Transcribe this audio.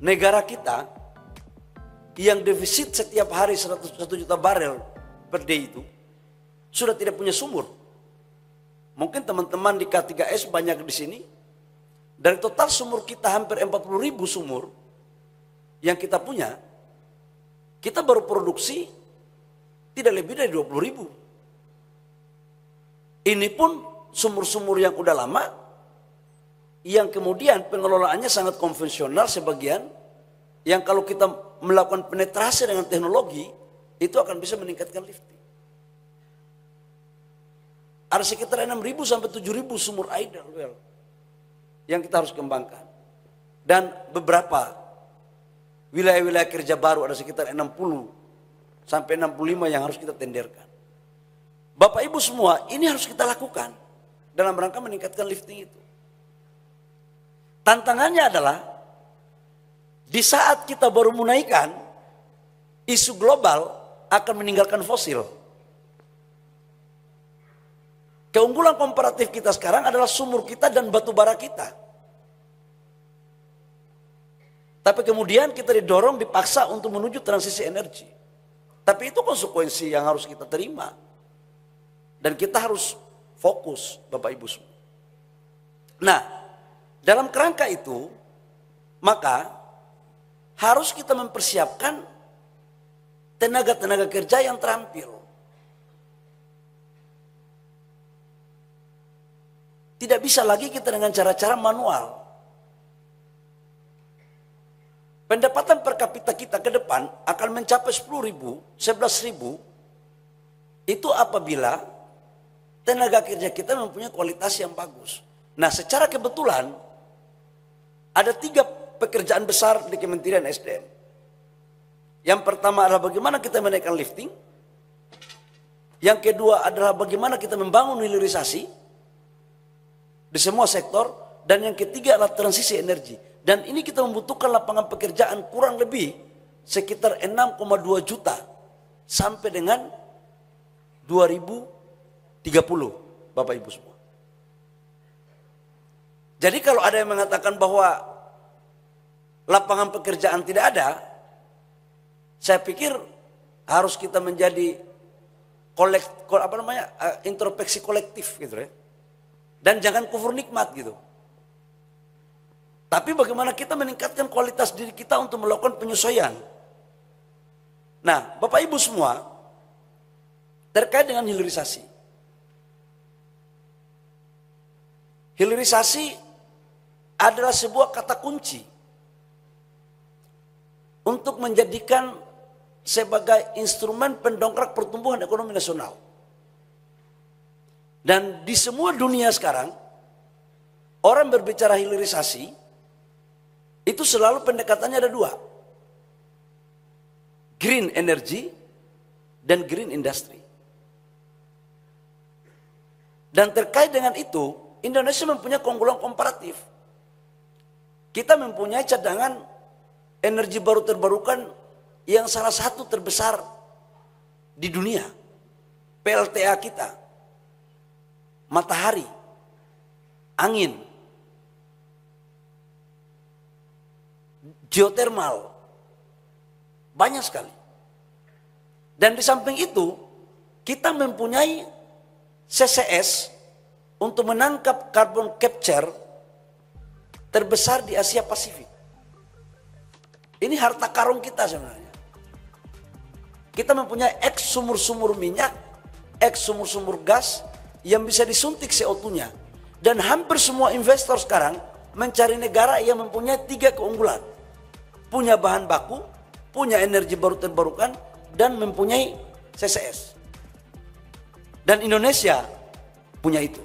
negara kita yang defisit setiap hari 101 juta barel per day itu sudah tidak punya sumur. Mungkin teman-teman di K3S banyak di sini. Dari total sumur kita hampir 40.000 sumur yang kita punya, kita baru produksi tidak lebih dari 20.000. Ini pun sumur-sumur yang udah lama, yang kemudian pengelolaannya sangat konvensional sebagian, yang kalau kita melakukan penetrasi dengan teknologi, itu akan bisa meningkatkan lifting. Ada sekitar 6.000 sampai 7.000 sumur idle well yang kita harus kembangkan. Dan beberapa wilayah-wilayah kerja baru ada sekitar 60 sampai 65 yang harus kita tenderkan. Bapak Ibu semua, ini harus kita lakukan dalam rangka meningkatkan lifting itu. Tantangannya adalah di saat kita baru menaikkan, isu global akan meninggalkan fosil. Keunggulan komparatif kita sekarang adalah sumur kita dan batu bara kita. Tapi kemudian kita didorong, dipaksa untuk menuju transisi energi. Tapi itu konsekuensi yang harus kita terima. Dan kita harus fokus, Bapak Ibu semua. Nah, dalam kerangka itu, maka harus kita mempersiapkan tenaga-tenaga kerja yang terampil. Tidak bisa lagi kita dengan cara-cara manual. Pendapatan per kapita kita ke depan akan mencapai 10.000, 11.000. Itu apabila tenaga kerja kita mempunyai kualitas yang bagus. Nah, secara kebetulan ada 3 pekerjaan besar di Kementerian SDM. Yang pertama adalah bagaimana kita menaikkan lifting. Yang kedua adalah bagaimana kita membangun hilirisasi di semua sektor, dan yang ketiga adalah transisi energi. Dan ini kita membutuhkan lapangan pekerjaan kurang lebih sekitar 6,2 juta sampai dengan 2030, Bapak Ibu semua. Jadi kalau ada yang mengatakan bahwa lapangan pekerjaan tidak ada, saya pikir harus kita menjadi introspeksi kolektif gitu ya. Dan jangan kufur nikmat gitu. Tapi bagaimana kita meningkatkan kualitas diri kita untuk melakukan penyesuaian. Nah, Bapak Ibu semua, terkait dengan hilirisasi. Hilirisasi adalah sebuah kata kunci untuk menjadikan sebagai instrumen pendongkrak pertumbuhan ekonomi nasional. Dan di semua dunia sekarang, orang berbicara hilirisasi, itu selalu pendekatannya ada 2. Green energy dan green industry. Dan terkait dengan itu, Indonesia mempunyai keunggulan komparatif. Kita mempunyai cadangan energi baru terbarukan yang salah satu terbesar di dunia. PLTA kita. Matahari, angin, geotermal, banyak sekali. Dan di samping itu, kita mempunyai CCS untuk menangkap carbon capture terbesar di Asia Pasifik. Ini harta karun kita sebenarnya. Kita mempunyai X sumur-sumur minyak, X sumur-sumur gas, yang bisa disuntik CO2-nya. Dan hampir semua investor sekarang mencari negara yang mempunyai 3 keunggulan. Punya bahan baku, punya energi baru terbarukan, dan mempunyai CCS. Dan Indonesia punya itu.